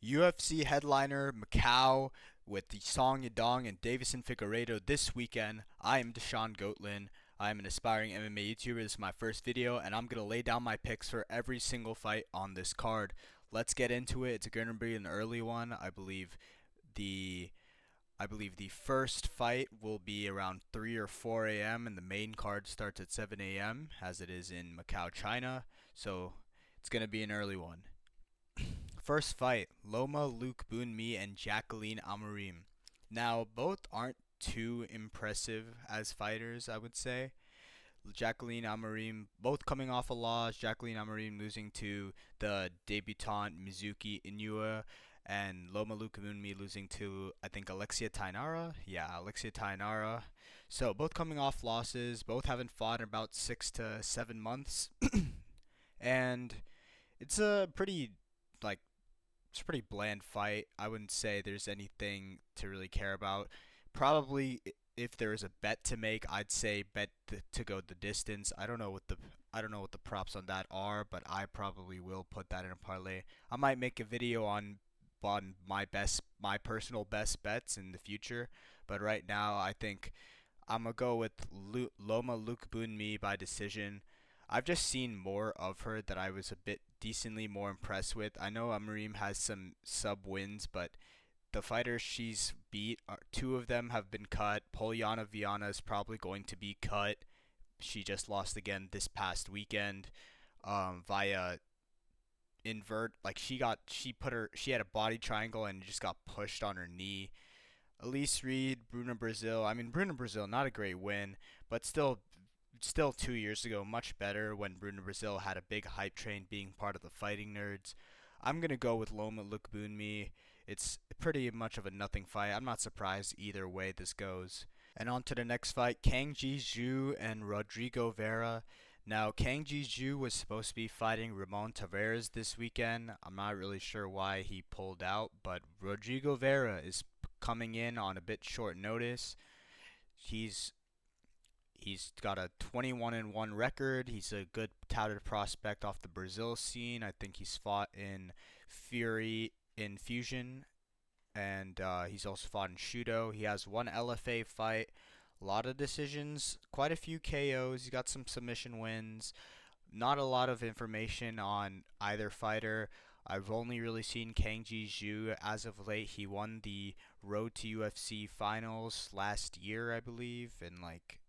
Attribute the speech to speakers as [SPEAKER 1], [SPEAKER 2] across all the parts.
[SPEAKER 1] UFC headliner MACAU with the Song Yadong and Davison Figueiredo this weekend. I am Goatland. I am an aspiring MMA YouTuber. This is my first video, and I'm going to lay down my picks for every single fight on this card. Let's get into it. It's going to be an early one. The I believe the first fight will be around 3 or 4 a.m. and the main card starts at 7 a.m. as it is in Macau, China. So it's going to be an early one. First fight, Loma Luke Bunmi and Jacqueline Amorim. Now, both aren't too impressive as fighters, I would say. Jacqueline Amorim, both coming off a loss. Jacqueline Amorim losing to the debutante Mizuki Inoue, and Loma Luke Bunmi losing to, I think, Alexia Tainara. Yeah, Alexia Tainara. So, both coming off losses. Both haven't fought in about 6 to 7 months. And it's a pretty, like, it's a pretty bland fight. I wouldn't say there's anything to really care about. Probably if there is a bet to make, I'd say bet to go the distance. I don't know what the props on that are, but I probably will put that in a parlay. I might make a video on my personal best bets in the future, but right now I think I'm gonna go with Loma Luke Bunmi by decision. I've just seen more of her that I was a bit decently more impressed with. I know Amarim has some sub wins, but the fighters she's beat, two of them have been cut. Polyana Viana is probably going to be cut. She just lost again this past weekend via invert. Like she had a body triangle and just got pushed on her knee. Elise Reed, Bruno Brazil. I mean, Bruno Brazil, not a great win, but still 2 years ago, much better when Bruno Brazil had a big hype train being part of the Fighting Nerds. I'm going to go with Loma Lookboonmee. It's pretty much of a nothing fight. I'm not surprised either way this goes. And on to the next fight, Kang Ji-Zhu and Rodrigo Vera. Now, Kang Ji-Zhu was supposed to be fighting Ramon Tavares this weekend. I'm not really sure why he pulled out, but Rodrigo Vera is coming in on a bit short notice. He's He's got a 21-1 record. He's a good touted prospect off the Brazil scene. I think he's fought in Fury in Fusion, and he's also fought in Shudo. He has one LFA fight, a lot of decisions, quite a few KOs. He's got some submission wins. Not a lot of information on either fighter. I've only really seen Kang Ji-Zhu as of late. He won the Road to UFC finals last year, I believe, in like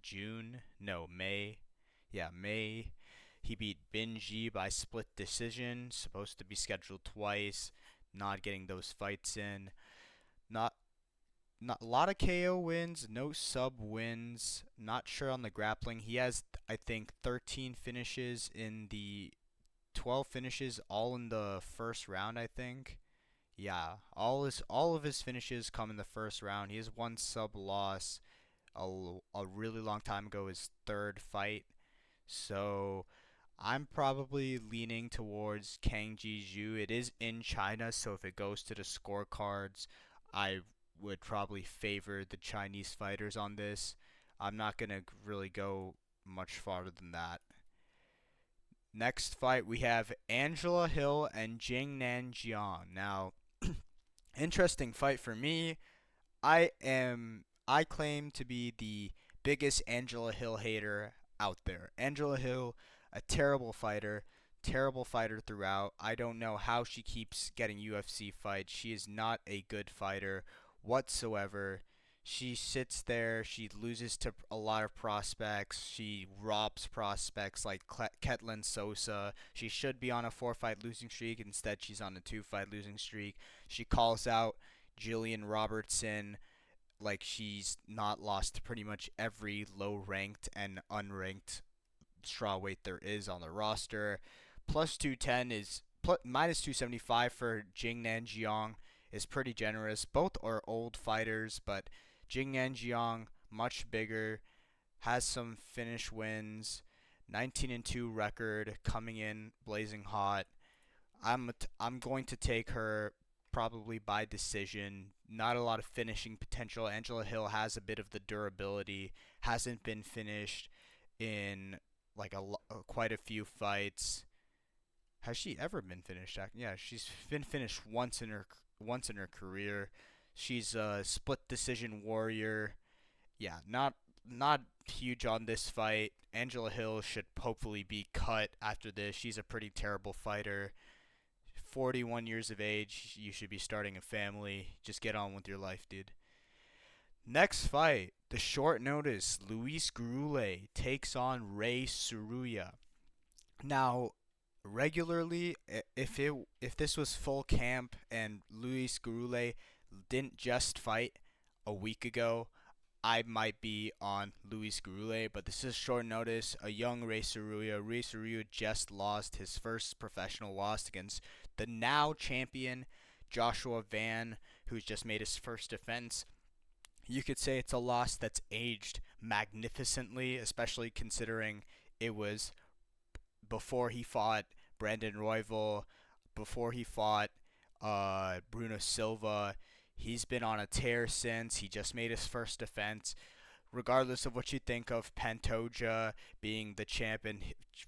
[SPEAKER 1] June, no, May. Yeah, May. He beat Binji by split decision. Supposed to be scheduled twice. Not getting those fights in. Not not a lot of KO wins, no sub wins. Not sure on the grappling. He has, I think, 13 finishes in the 12 finishes, all in the first round. I think. Yeah, all of his finishes come in the first round. He has one sub loss a really long time ago, his third fight. So I'm probably leaning towards Kang Ji-Zhu. It is in China, so if it goes to the scorecards, I would probably favor the Chinese fighters on this. I'm not going to really go much farther than that. Next fight, we have Angela Hill and Jingnan Jiang. Now, interesting fight for me. I claim to be the biggest Angela Hill hater out there. Angela Hill, a terrible fighter throughout. I don't know how she keeps getting UFC fights. She is not a good fighter whatsoever. She sits there, she loses to a lot of prospects, she robs prospects like Ketlin Sosa. She should be on a 4 fight losing streak, instead she's on a 2 fight losing streak. She calls out Jillian Robertson like she's not lost to pretty much every low ranked and unranked strawweight there is on the roster. Plus 210 is minus 275 for Jingnan Jiang is pretty generous. Both are old fighters, but Jingnan Jiang much bigger, has some finish wins, 19-2 record, coming in blazing hot. I'm going to take her probably by decision. Not a lot of finishing potential. Angela Hill has a bit of the durability. Hasn't been finished in like quite a few fights. Has she ever been finished? Yeah, she's been finished once in her career. She's a split decision warrior. Yeah, not huge on this fight. Angela Hill should hopefully be cut after this. She's a pretty terrible fighter. 41 years of age, you should be starting a family. Just get on with your life, dude. Next fight, the short notice, Luis Gurule takes on Ray Suruya. Now, regularly, if this was full camp and Luis Gurule didn't just fight a week ago, I might be on Luis Gurule, but this is short notice. A young Ray Suruya. Ray Suruya just lost his first professional loss against the now champion Joshua Van, who's just made his first defense. You could say it's a loss that's aged magnificently, especially considering it was before he fought Brandon Royval, before he fought Bruno Silva. He's been on a tear since. He just made his first defense. Regardless of what you think of Pantoja being the champ and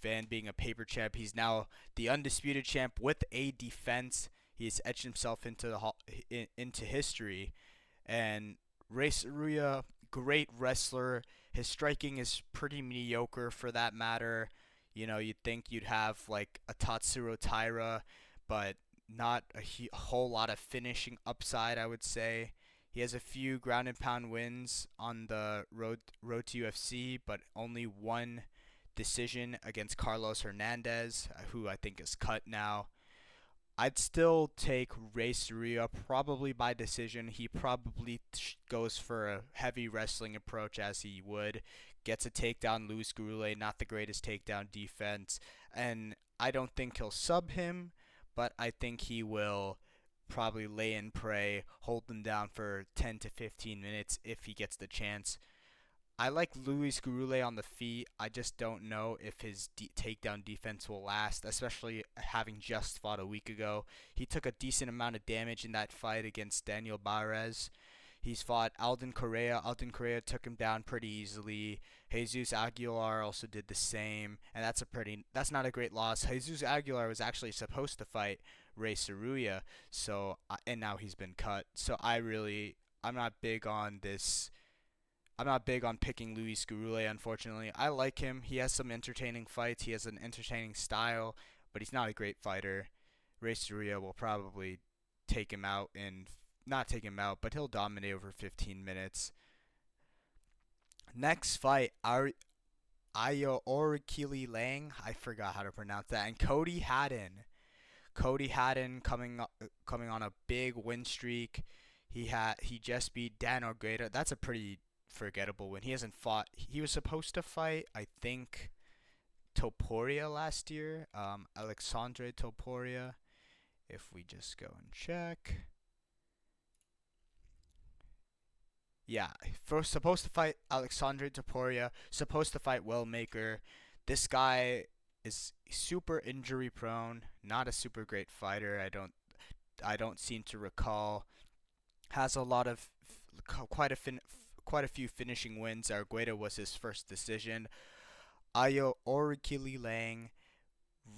[SPEAKER 1] Van being a paper champ, he's now the undisputed champ with a defense. He's etched himself into history. And Ray Saruya, great wrestler. His striking is pretty mediocre for that matter. You know, you'd think you'd have like a Tatsuro Taira, but not a whole lot of finishing upside, I would say. He has a few ground and pound wins on the road to UFC, but only one decision against Carlos Hernandez, who I think is cut now. I'd still take Ray Saruya probably by decision. He probably goes for a heavy wrestling approach as he would. Gets a takedown, Luis Gurule, not the greatest takedown defense. And I don't think he'll sub him, but I think he will probably lay in prey, hold them down for 10 to 15 minutes if he gets the chance. I like Luis Gurule on the feet. I just don't know if his takedown defense will last, especially having just fought a week ago. He took a decent amount of damage in that fight against Daniel Barres. He's fought Alden Correa. Alden Correa took him down pretty easily. Jesus Aguilar also did the same, and that's not a great loss. Jesus Aguilar was actually supposed to fight Ray Saruya, and now he's been cut. So I'm not big on this. I'm not big on picking Luis Gurule, unfortunately. I like him. He has some entertaining fights. He has an entertaining style, but he's not a great fighter. Ray Saruya will probably take him out and not take him out, but he'll dominate over 15 minutes. Next fight, Ayo Orikili Lang. I forgot how to pronounce that. And Cody Haddon. Cody Haddon coming on a big win streak. He just beat Dan Orgueda. That's a pretty forgettable win. He hasn't fought. He was supposed to fight, I think, Topuria last year. Alexandre Topuria. If we just go and check. Yeah, first supposed to fight Alexandre Topuria, supposed to fight Wellmaker. This guy is super injury prone, not a super great fighter. I don't seem to recall. Has a lot of quite a few finishing wins. Argueda was his first decision. Ayo Orikili Lang,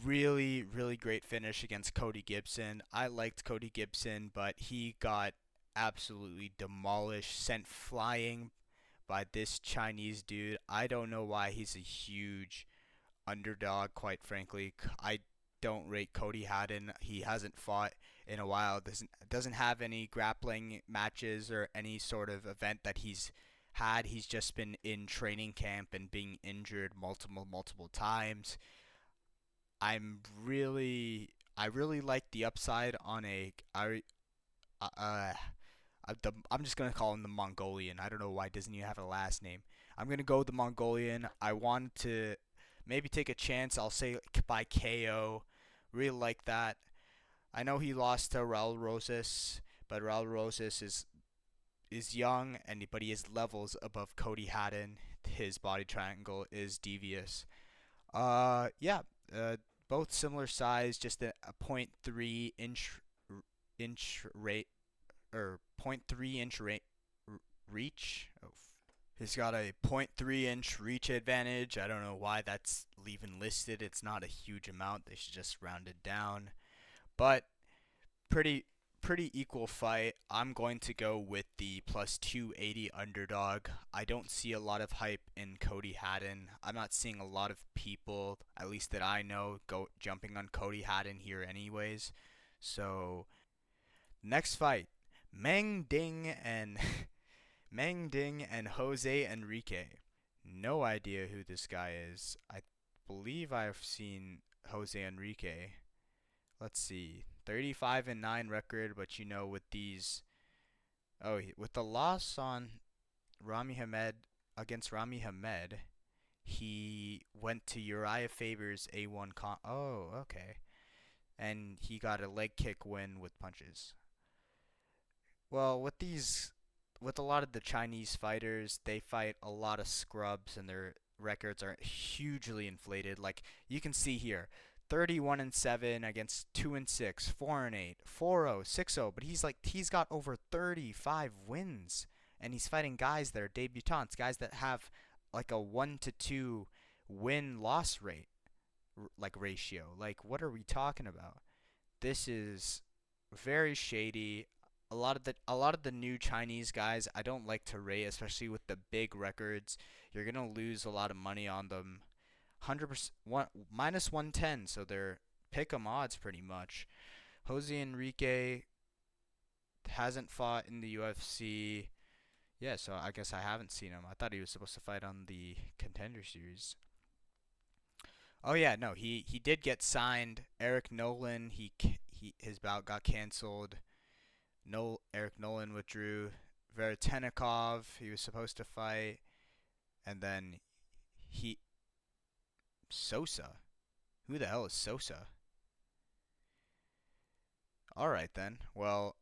[SPEAKER 1] really great finish against Cody Gibson. I liked Cody Gibson, but he got absolutely demolished, sent flying by this Chinese dude. I don't know why he's a huge underdog, quite frankly. I don't rate Cody Haddon. He hasn't fought in a while. Doesn't have any grappling matches or any sort of event that he's had. He's just been in training camp and being injured multiple times. I really like the upside on I'm just gonna call him the Mongolian. I don't know why doesn't he have a last name. I'm gonna go with the Mongolian. I want to maybe take a chance. I'll say by KO. Really like that. I know he lost to Raul Rosas, but Raul Rosas is young but he is levels above Cody Haddon. His body triangle is devious. Yeah. Both similar size, just a .3 inch rate or .3 inch reach. Oh, He's got a .3-inch reach advantage. I don't know why that's even listed. It's not a huge amount. They should just round it down. But pretty pretty equal fight. I'm going to go with the plus 280 underdog. I don't see a lot of hype in Cody Haddon. I'm not seeing a lot of people, at least that I know, go jumping on Cody Haddon here anyways. So, next fight, Meng Ding and Meng Ding and Jose Enrique. No idea who this guy is. I believe I've seen Jose Enrique. Let's see. 35 and 9 record, but you know with these with the loss on Rami Hamed against Rami Hamed, he went to Uriah Faber's A1 okay. And he got a leg kick win with punches. Well, with a lot of the Chinese fighters, they fight a lot of scrubs and their records are hugely inflated. Like you can see here, 31 and 7 against 2 and 6, 4 and 8, 4-0, 6-0, but he's got over 35 wins and he's fighting guys that are debutants, guys that have like a 1 to 2 win loss rate like ratio. Like what are we talking about? This is very shady. A lot of the new Chinese guys I don't like to rate, especially with the big records. You're gonna lose a lot of money on them. 100% minus 110, so they're pick 'em odds pretty much. Jose Enrique hasn't fought in the UFC. Yeah, so I guess I haven't seen him. I thought he was supposed to fight on the Contender Series. Oh yeah, no, he did get signed. Eric Nolan, he his bout got canceled. No, Eric Nolan withdrew. Veretennikov, he was supposed to fight, and then he Sosa. Who the hell is Sosa? All right then. Well,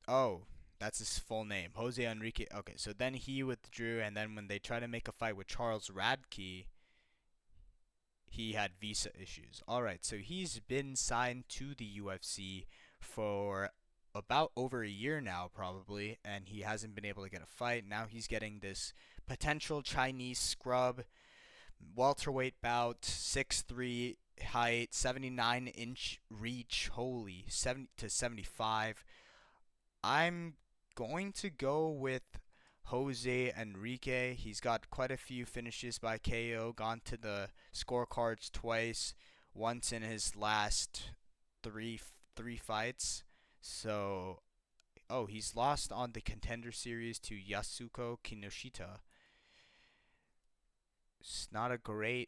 [SPEAKER 1] oh, that's his full name, Jose Enrique. Okay, so then he withdrew, and then when they tried to make a fight with Charles Radke, he had visa issues. All right, so he's been signed to the UFC for about over a year now, probably, and he hasn't been able to get a fight. Now he's getting this potential Chinese scrub welterweight bout, 6'3" height, 79-inch reach. Holy, 70 to 75. I'm going to go with Jose Enrique. He's got quite a few finishes by KO, gone to the scorecards twice, once in his last three fights. So, oh, he's lost on the Contender Series to Yasuko Kinoshita. It's not a great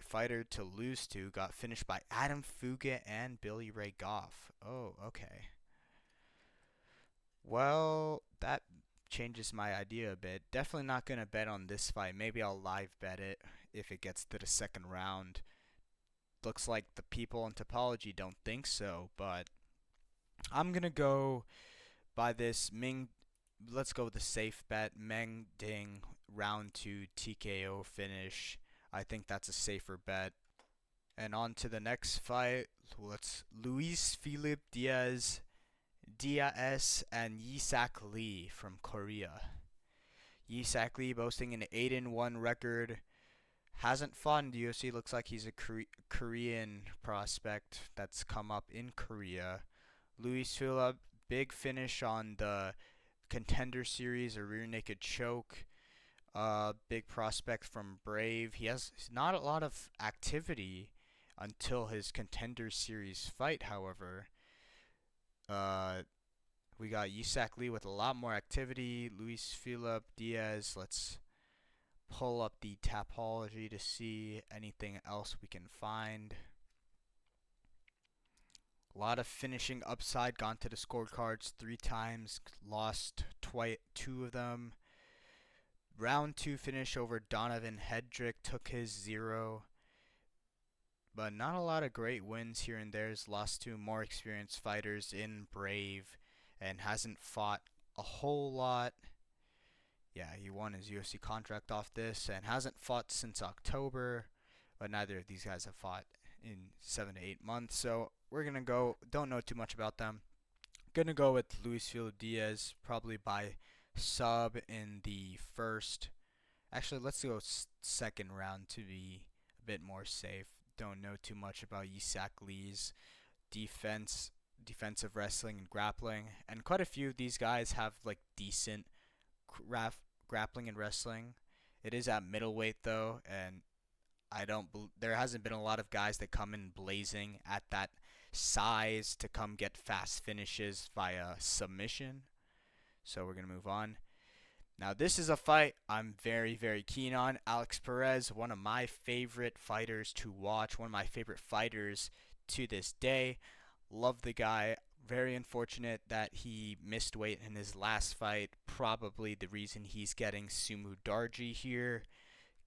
[SPEAKER 1] fighter to lose to. Got finished by Adam Fuga and Billy Ray Goff. Oh, okay. Well, that changes my idea a bit. Definitely not gonna bet on this fight. Maybe I'll live bet it if it gets to the second round. Looks like the people in Topology don't think so, but I'm gonna go by this Ming. Let's go with the safe bet. Meng Ding round 2 TKO finish. I think that's a safer bet. And on to the next fight. Let's Luis Philippe Diaz and Yisak Lee from Korea. Yisak Lee boasting an 8-1 record. Hasn't fought in the UFC. Looks like he's a Korean prospect that's come up in Korea. Luis Philippe, big finish on the Contender Series, a rear naked choke. Big prospect from Brave. He has not a lot of activity until his Contender Series fight, however. We got Yisak Lee with a lot more activity. Luis Philippe Diaz. Let's pull up the Tapology to see anything else we can find. A lot of finishing upside. Gone to the scorecards 3 times. Lost 2 of them. Round 2 finish over Donovan Hedrick. Took his 0. But not a lot of great wins here and there. He's lost to more experienced fighters in Brave and hasn't fought a whole lot. Yeah, he won his UFC contract off this and hasn't fought since October, but neither of these guys have fought in 7 to 8 months. So we're going to go, don't know too much about them. Going to go with Luis Philippe Diaz, probably by sub in the first. Actually, let's go second round to be a bit more safe. Don't know too much about Yisak Lee's defense, defensive wrestling and grappling, and quite a few of these guys have like decent grappling and wrestling. It is at middleweight though, and I don't. There hasn't been a lot of guys that come in blazing at that size to come get fast finishes via submission. So we're gonna move on. Now this is a fight I'm very, very keen on. Alex Perez, one of my favorite fighters to watch, one of my favorite fighters to this day. Love the guy. Very unfortunate that he missed weight in his last fight. Probably the reason he's getting Sumu Darji here.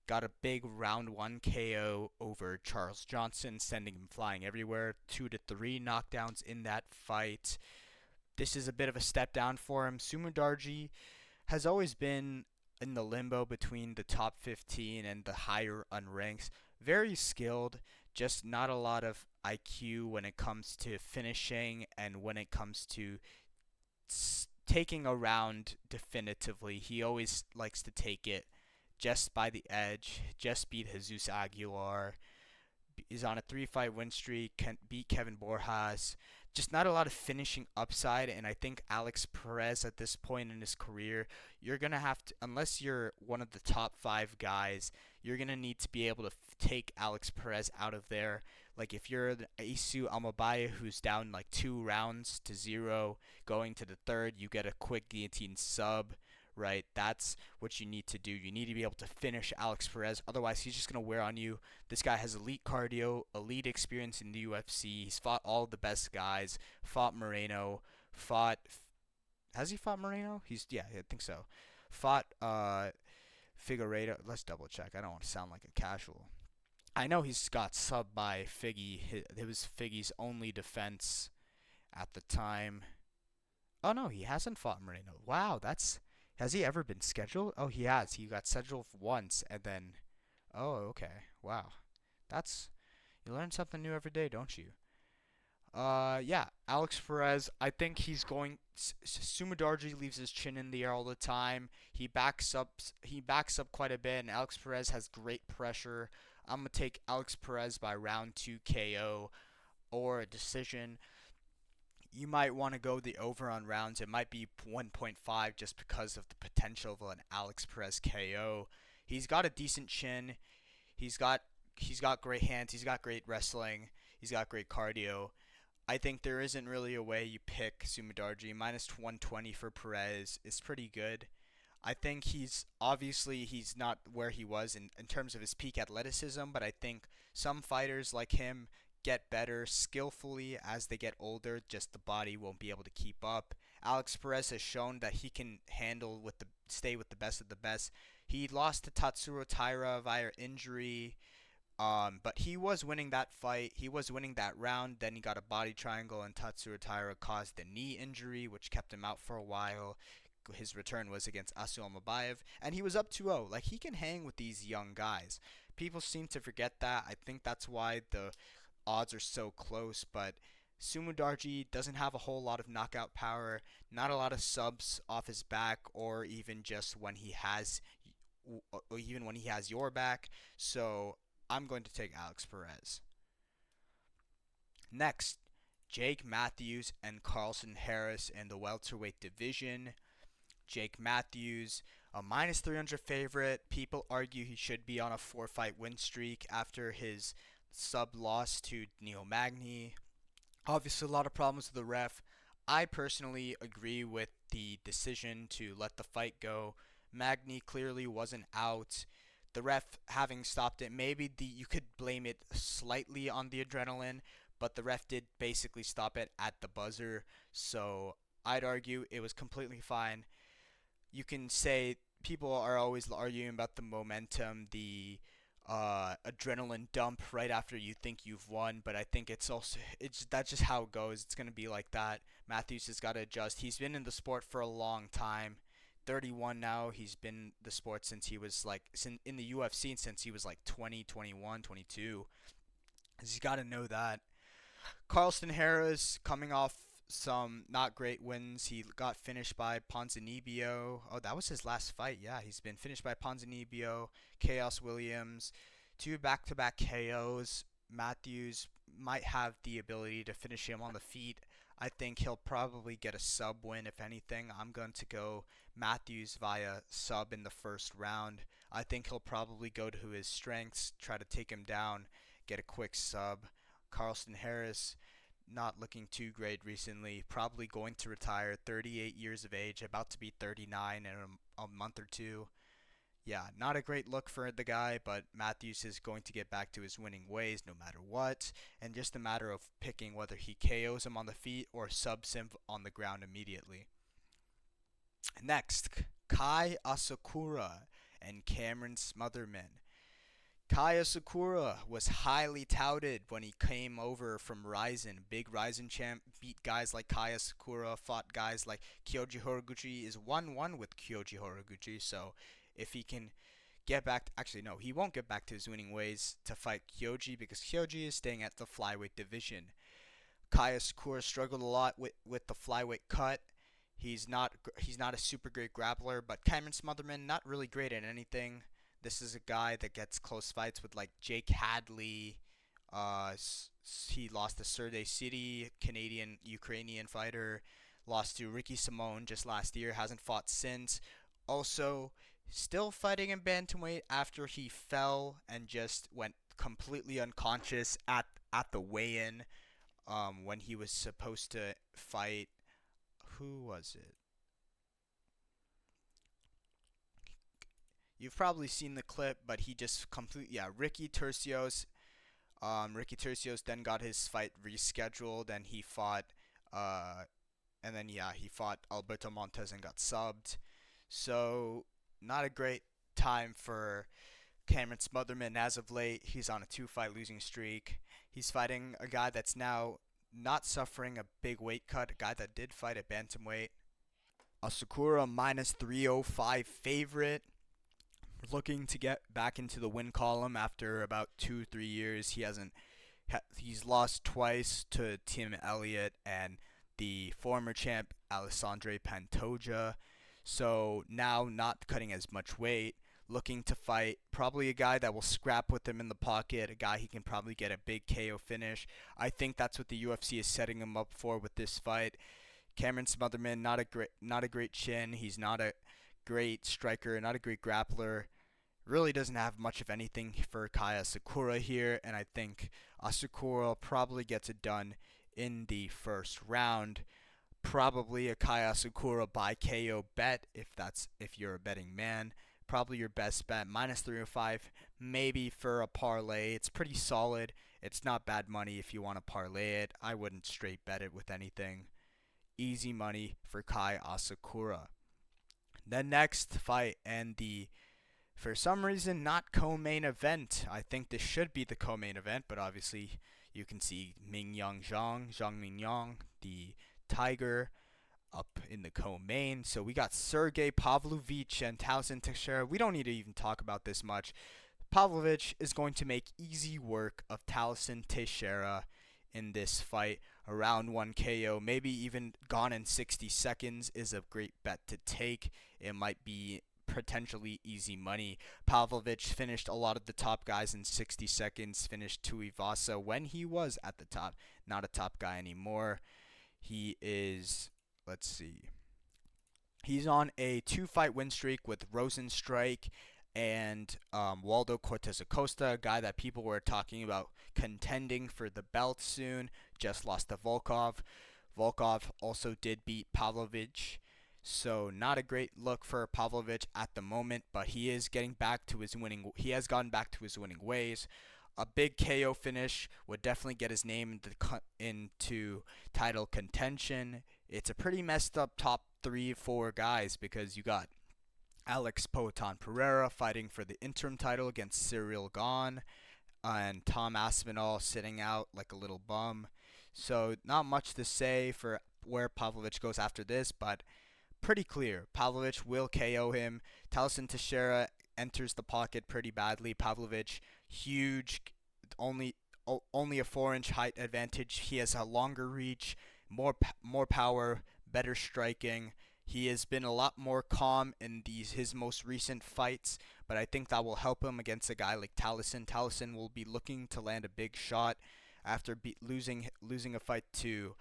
[SPEAKER 1] Got a big round 1 KO over Charles Johnson, sending him flying everywhere. 2 to 3 knockdowns in that fight. This is a bit of a step down for him. Sumu Darji has always been in the limbo between the top 15 and the higher unranks. Very skilled, just not a lot of IQ when it comes to finishing and when it comes to taking a round definitively. He always likes to take it just by the edge, just beat Jesus Aguilar, is on a 3-fight win streak, can beat Kevin Borjas. Just not a lot of finishing upside, and I think Alex Perez at this point in his career, you're going to have to, unless you're one of the top 5 guys, you're going to need to be able to take Alex Perez out of there. Like if you're the Isu Amabaya who's down like 2 rounds to 0 going to the third, you get a quick guillotine sub, right? That's what you need to do. You need to be able to finish Alex Perez. Otherwise, he's just going to wear on you. This guy has elite cardio, elite experience in the UFC. He's fought all the best guys. Fought Moreno. Fought. Has he fought Moreno? Yeah, I think so. Fought Figueiredo. Let's double check. I don't want to sound like a casual. I know he's got subbed by Figgy. It was Figgy's only defense at the time. Oh no, he hasn't fought Moreno. Wow, that's. Has he ever been scheduled? Oh, he has. He got scheduled once, and then. Oh, okay. Wow, that's. You learn something new every day, don't you? Yeah, Alex Perez. I think he's going. Sumadarji leaves his chin in the air all the time. He backs up. He backs up quite a bit, and Alex Perez has great pressure. I'm gonna take Alex Perez by round 2 KO or a decision. You might want to go the over on rounds. It might be 1.5 just because of the potential of an Alex Perez KO. He's got a decent chin. He's got great hands. He's got great wrestling. He's got great cardio. I think there isn't really a way you pick Sumadarji. Minus 120 for Perez is pretty good. I think he's not where he was in terms of his peak athleticism, but I think some fighters like him get better skillfully as they get older, just the body won't be able to keep up. Alex Perez has shown that he can stay with the best of the best. He lost to Tatsuro Taira via injury. But he was winning that fight. He was winning that round. Then he got a body triangle, and Tatsuro Taira caused a knee injury, which kept him out for a while. His return was against Asu Almabayev, and he was up 2-0. Like, he can hang with these young guys. People seem to forget that. I think that's why the odds are so close, but Sumudarji doesn't have a whole lot of knockout power, not a lot of subs off his back, or even just when he has your back. So I'm going to take Alex Perez. Next, Jake Matthews and Carlson Harris in the welterweight division. Jake Matthews, a minus 300 favorite. People argue he should be on a 4-fight win streak after his sub loss to Neil Magny. Obviously, a lot of problems with the ref. I personally agree with the decision to let the fight go. Magny clearly wasn't out. The ref having stopped it, maybe you could blame it slightly on the adrenaline, but the ref did basically stop it at the buzzer. So I'd argue it was completely fine. You can say people are always arguing about the momentum, the adrenaline dump right after you think you've won, but I think that's just how it goes. It's gonna be like that. Matthews has got to adjust. He's been in the sport for a long time. 31 now. He's been in the sport since he was in the UFC since he was like 20, 21, 22. He's got to know that. Carlston Harris coming off some not great wins. He got finished by Ponzinibbio. Oh, that was his last fight. Yeah, he's been finished by Ponzinibbio, Chaos Williams, two back-to-back KOs. Matthews might have the ability to finish him on the feet. I think he'll probably get a sub win. If anything, I'm going to go Matthews via sub in the first round. I think he'll probably go to his strengths, try to take him down, get a quick sub. Carlston Harris, not looking too great recently. Probably going to retire, 38 years of age, about to be 39 in a month or two. Yeah, not a great look for the guy, but Matthews is going to get back to his winning ways no matter what, and just a matter of picking whether he KOs him on the feet or subs him on the ground immediately. Next, Kai Asakura and Cameron Smotherman. Kaya Sakura was highly touted when he came over from Ryzen. Big Ryzen champ, beat guys like Kaya Sakura, fought guys like Kyoji Horiguchi, is 1-1 with Kyoji Horiguchi. So if he can get back, actually no, he won't get back to his winning ways to fight Kyoji because Kyoji is staying at the flyweight division. Kaya Sakura struggled a lot with the flyweight cut. He's not a super great grappler, but Cameron Smotherman not really great at anything. This is a guy that gets close fights with like Jake Hadley. He lost to Sergey City, Canadian Ukrainian fighter. Lost to Ricky Simone just last year. Hasn't fought since. Also, still fighting in bantamweight after he fell and just went completely unconscious at the weigh-in. When he was supposed to fight. Who was it? You've probably seen the clip, but he just completely, yeah, Ricky Tercios. Ricky Tercios then got his fight rescheduled, and he fought, he fought Alberto Montes and got subbed. So not a great time for Cameron Smotherman as of late. He's on a 2-fight losing streak. He's fighting a guy that's now not suffering a big weight cut, a guy that did fight at bantamweight. Asakura minus 305 favorite. Looking to get back into the win column after about 2-3 years. He's lost twice to Tim Elliott and the former champ Alessandro Pantoja. So now not cutting as much weight, looking to fight probably a guy that will scrap with him in the pocket, a guy he can probably get a big KO finish. I think that's what the UFC is setting him up for with this fight. Cameron Smotherman, not a great chin. He's not a great striker, not a great grappler. Really doesn't have much of anything for Kaya Sakura here, and I think Asakura probably gets it done in the first round. Probably a Kaya Sakura by KO bet if you're a betting man. Probably your best bet, minus 305, maybe for a parlay. It's pretty solid. It's not bad money if you want to parlay it. I wouldn't straight bet it with anything. Easy money for Kai Asakura. The next fight and the, for some reason, not co-main event. I think this should be the co-main event, but obviously you can see Mingyang Zhang Mingyang, the Tiger, up in the co-main. So we got Sergey Pavlovich and Taliesin Teixeira. We don't need to even talk about this much. Pavlovich is going to make easy work of Taliesin Teixeira in this fight. Around 1 KO, maybe even gone in 60 seconds is a great bet to take. It might be potentially easy money. Pavlovich finished a lot of the top guys in 60 seconds, finished Tuivasa when he was at the top. Not a top guy anymore. He is, let's see, he's on a 2-fight win streak with Rosenstrike and Waldo Cortez Acosta, a guy that people were talking about contending for the belt soon. Just lost to Volkov. Volkov also did beat Pavlovich. So not a great look for Pavlovich at the moment, but he is getting back to his winning. He has gotten back to his winning ways. A big KO finish would definitely get his name into title contention. It's a pretty messed up top 3-4 guys because you got Alex Poatan Pereira fighting for the interim title against Cyril Gane, and Tom Aspinall sitting out like a little bum. So not much to say for where Pavlovich goes after this, but pretty clear. Pavlovich will KO him. Taliesin Teixeira enters the pocket pretty badly. Pavlovich, huge, only a 4-inch height advantage. He has a longer reach, more power, better striking. He has been a lot more calm in his most recent fights, but I think that will help him against a guy like Taliesin. Taliesin will be looking to land a big shot after losing a fight to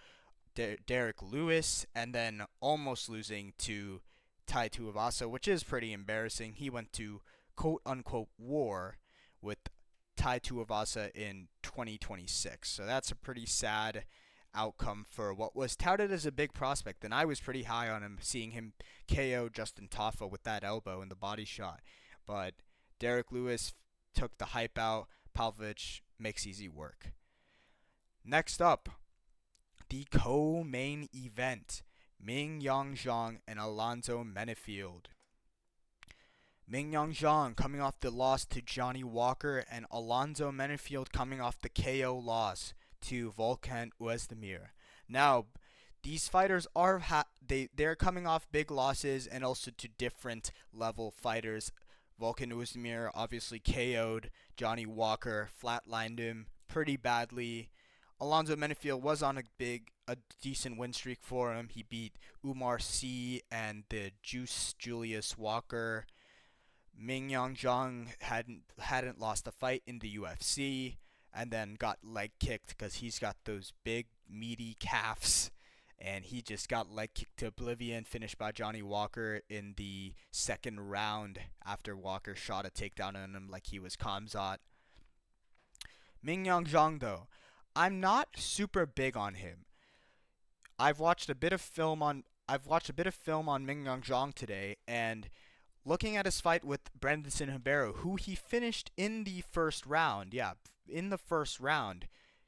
[SPEAKER 1] Derek Lewis and then almost losing to Tai Tuivasa, which is pretty embarrassing. He went to quote unquote war with Tai Tuivasa in 2026. So that's a pretty sad outcome for what was touted as a big prospect, and I was pretty high on him, seeing him KO Justin Tafa with that elbow and the body shot. But Derek Lewis took the hype out. Pavlovich makes easy work. Next up, the co-main event, Ming Yang Zhang and Alonzo Menifield. Ming Yang Zhang coming off the loss to Johnny Walker, and Alonzo Menifield coming off the KO loss to Volkan Oezdemir. Now, these fighters they're coming off big losses and also to different level fighters. Volkan Oezdemir obviously KO'd Johnny Walker, flatlined him pretty badly. Alonzo Menifield was on a decent win streak for him. He beat Umar Sy and the Juice Julius Walker. Ming Yang Zhang hadn't lost a fight in the UFC, and then got leg kicked because he's got those big meaty calves, and he just got leg kicked to oblivion, finished by Johnny Walker in the second round after Walker shot a takedown on him like he was Kamzat. Ming Yang Zhang, though, I'm not super big on him. I've watched a bit of film on Ming Yang Zhang today, and looking at his fight with Brandon Ribeiro, who he finished in the first round,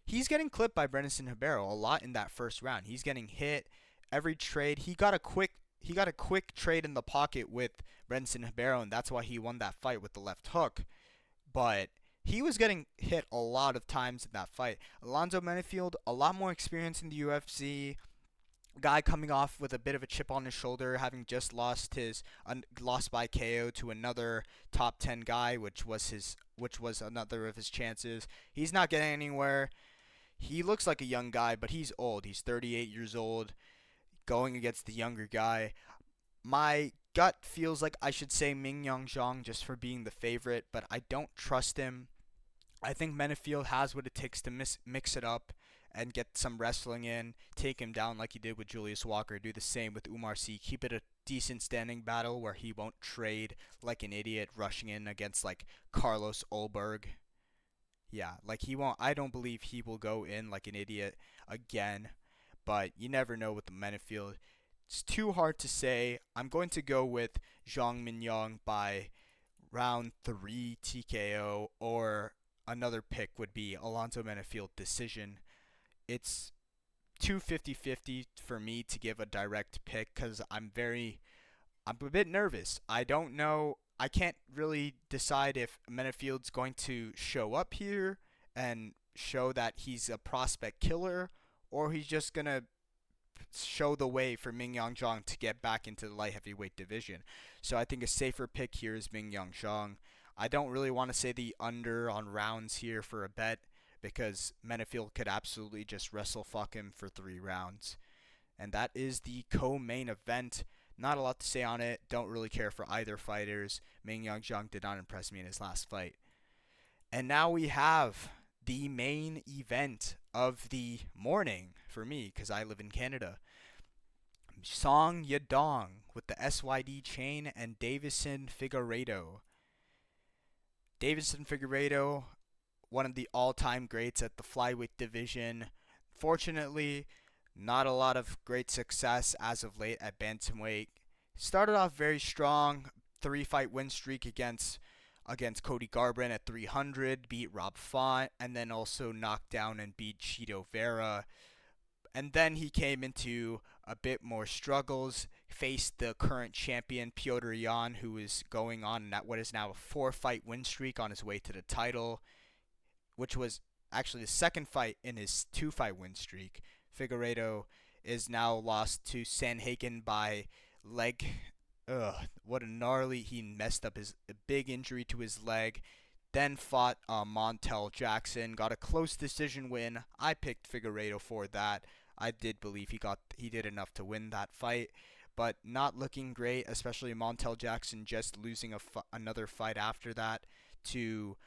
[SPEAKER 1] he's getting clipped by Brandon Ribeiro a lot in that first round. He's getting hit every trade. He got a quick trade in the pocket with Brandon Ribeiro, and that's why he won that fight with the left hook. But he was getting hit a lot of times in that fight. Alonzo Menifield, a lot more experience in the UFC. Guy coming off with a bit of a chip on his shoulder, having just lost by KO to another top 10 guy, which was another of his chances. He's not getting anywhere. He looks like a young guy, but he's old. He's 38 years old, going against the younger guy. My gut feels like I should say Ming Yang Zhang just for being the favorite, but I don't trust him. I think Menifield has what it takes to mix it up and get some wrestling in, take him down like he did with Julius Walker, do the same with Umar Sy, keep it a decent standing battle where he won't trade like an idiot rushing in against like Carlos Ulberg. Yeah, like he won't. I don't believe he will go in like an idiot again, but you never know with the Menifield. It's too hard to say. I'm going to go with Zhang Mingyang by round 3 TKO, or another pick would be Alonzo Menifield decision. It's too 50-50 for me to give a direct pick because I'm a bit nervous. I don't know. I can't really decide if Menifield's going to show up here and show that he's a prospect killer, or he's just going to show the way for Ming Yang Zhang to get back into the light heavyweight division. So I think a safer pick here is Ming Yang Zhang. I don't really want to say the under on rounds here for a bet, because Menifield could absolutely just wrestle fuck him for 3 rounds. And that is the co-main event. Not a lot to say on it. Don't really care for either fighters. Ming Yang Zhang did not impress me in his last fight. And now we have the main event of the morning for me, because I live in Canada. Song Yadong with the SYD chain and Davison Figueiredo. Davison Figueiredo, one of the all-time greats at the flyweight division. Fortunately, not a lot of great success as of late at bantamweight. Started off very strong, 3-fight win streak against Cody Garbrandt at 300, beat Rob Font, and then also knocked down and beat Chito Vera. And then he came into a bit more struggles, faced the current champion Piotr Jan, who is going on what is now a 4-fight win streak on his way to the title, which was actually the second fight in his 2-fight win streak. Figueiredo is now lost to Sanhagen by leg. What a gnarly. He messed up a big injury to his leg. Then fought Montel Jackson. Got a close decision win. I picked Figueiredo for that. I did believe he did enough to win that fight, but not looking great, especially Montel Jackson just losing another fight after that to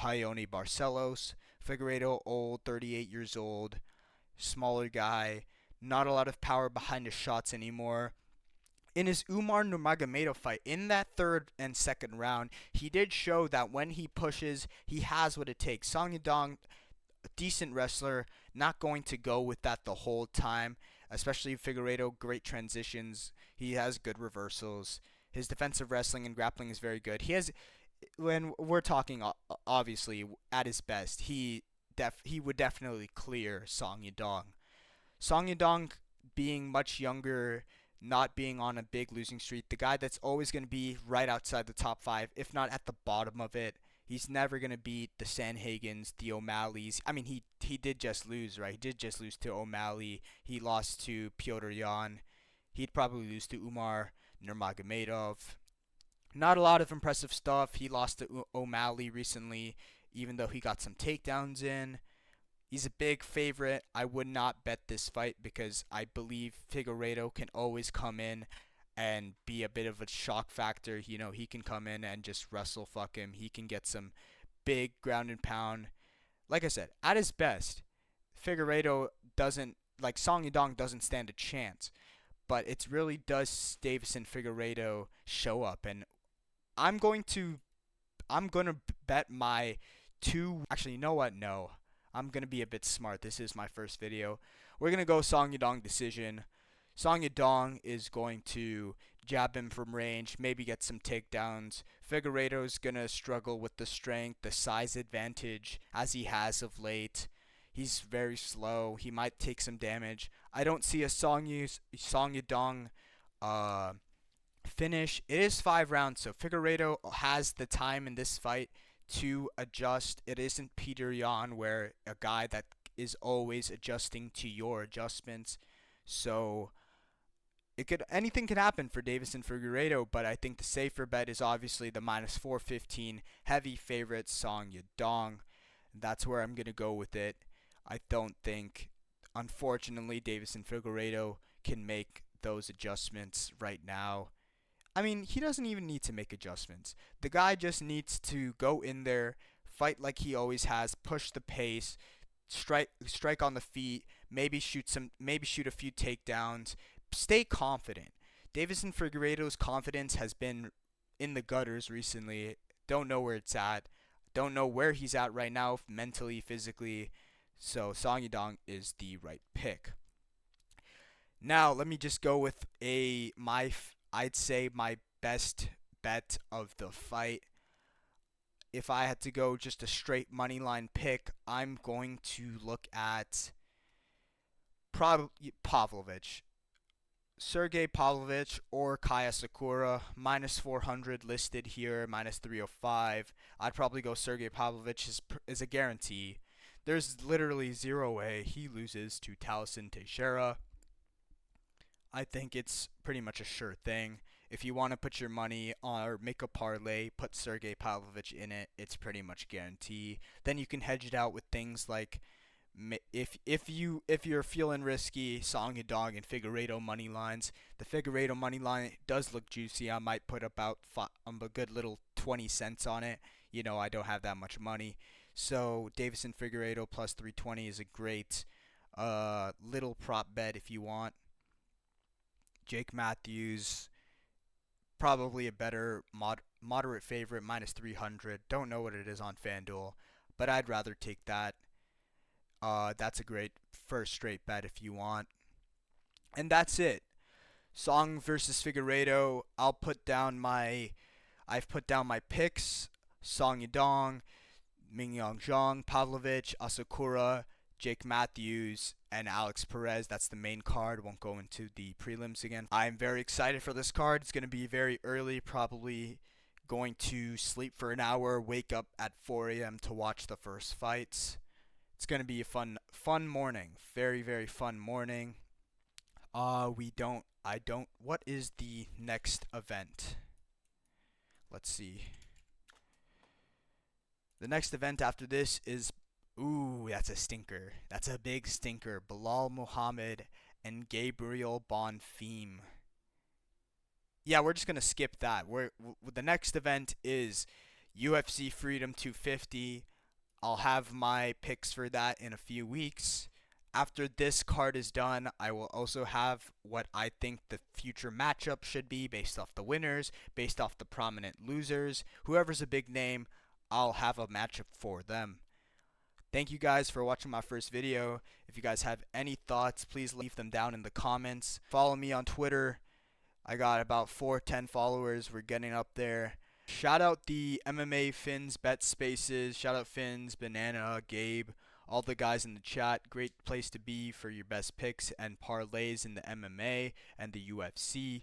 [SPEAKER 1] Raoni Barcelos. Figueiredo, old, 38 years old, smaller guy, not a lot of power behind his shots anymore. In his Umar Nurmagomedov fight, in that third and second round, he did show that when he pushes, he has what it takes. Song Yadong, a decent wrestler, not going to go with that the whole time, especially Figueiredo, great transitions. He has good reversals. His defensive wrestling and grappling is very good. He has, when we're talking obviously at his best, he would definitely clear Song Yadong. Song Yadong being much younger, not being on a big losing streak, the guy that's always going to be right outside the top five, if not at the bottom of it. He's never going to beat the Sanhagens, the O'Malley's. I mean, he did just lose, right? He did just lose to O'Malley. He lost to Piotr Yan. He'd probably lose to Umar Nurmagomedov. Not a lot of impressive stuff. He lost to O'Malley recently, even though he got some takedowns in. He's a big favorite. I would not bet this fight because I believe Figueiredo can always come in and be a bit of a shock factor. You know, he can come in and just wrestle fuck him. He can get some big ground and pound. Like I said, at his best, Figueiredo doesn't, like Song Yadong doesn't stand a chance. But it really does Davison Figueiredo show up. And I'm going to bet my two. Actually, you know what? No, I'm gonna be a bit smart. This is my first video. We're gonna go Song Yadong decision. Song Yadong is going to jab him from range, maybe get some takedowns. Figueiredo's gonna struggle with the strength, the size advantage as he has of late. He's very slow. He might take some damage. I don't see a Song Yadong finish. It is 5 rounds, so Figueiredo has the time in this fight to adjust. It isn't Peter Yan, where a guy that is always adjusting to your adjustments. So anything could happen for Davison Figueiredo, but I think the safer bet is obviously the minus 415 heavy favorite Song Yadong. That's where I'm gonna go with it. I don't think, unfortunately, Davison Figueiredo can make those adjustments right now. I mean, he doesn't even need to make adjustments. The guy just needs to go in there, fight like he always has, push the pace, strike on the feet, maybe shoot a few takedowns, stay confident. Davison Figueiredo's confidence has been in the gutters recently. Don't know where it's at. Don't know where he's at right now, mentally, physically. So Song Yadong is the right pick. Now let me just go with I'd say my best bet of the fight. If I had to go just a straight money line pick, I'm going to look at probably Pavlovich. Sergey Pavlovich or Kaya Sakura, minus 400 listed here, minus 305. I'd probably go Sergey Pavlovich is a guarantee. There's literally zero way he loses to Taliesin Teixeira. I think it's pretty much a sure thing. If you want to put your money on or make a parlay, put Sergey Pavlovich in it. It's pretty much guarantee. Then you can hedge it out with things like if you're feeling risky, Song Yadong and Figueiredo money lines. The Figueiredo money line does look juicy. I might put about a good little 20 cents on it. You know, I don't have that much money. So Davison Figueiredo plus 320 is a great little prop bet if you want. Jake Matthews, probably a better moderate favorite, minus 300. Don't know what it is on FanDuel, but I'd rather take that. That's a great first straight bet if you want. And that's it. Song versus Figueiredo. I've put down my picks. Song Yadong, Mingyong Zhang, Pavlovich, Asakura, Jake Matthews, and Alex Perez. That's the main card. Won't go into the prelims again. I'm very excited for this card. It's going to be very early, probably going to sleep for an hour, wake up at 4 a.m. to watch the first fights. It's going to be a fun morning. Very, very fun morning. What is the next event? Let's see. The next event after this is Ooh, that's a stinker. That's a big stinker. Bilal Muhammad and Gabriel Bonfim. Yeah, we're just gonna skip that. The next event is UFC Freedom 250. I'll have my picks for that in a few weeks. After this card is done, I will also have what I think the future matchup should be based off the winners, based off the prominent losers. Whoever's a big name, I'll have a matchup for them. Thank you guys for watching my first video. If you guys have any thoughts, please leave them down in the comments. Follow me on Twitter. I got about 410 followers. We're getting up there. Shout out the MMA Fins Bet Spaces. Shout out Fins, Banana, Gabe, all the guys in the chat. Great place to be for your best picks and parlays in the MMA and the UFC.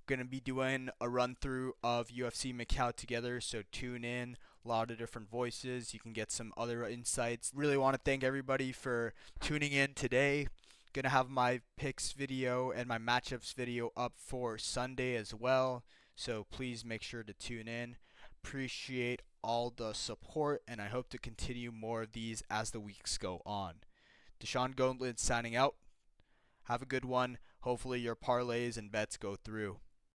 [SPEAKER 1] Gonna be doing a run through of UFC MACAU together, so tune in. A lot of different voices. You can get some other insights. Really want to thank everybody for tuning in today. Gonna have my picks video and my matchups video up for Sunday as well, so please make sure to tune in. Appreciate all the support, and I hope to continue more of these as the weeks go on. Deshaun Goatland signing out. Have a good one. Hopefully your parlays and bets go through.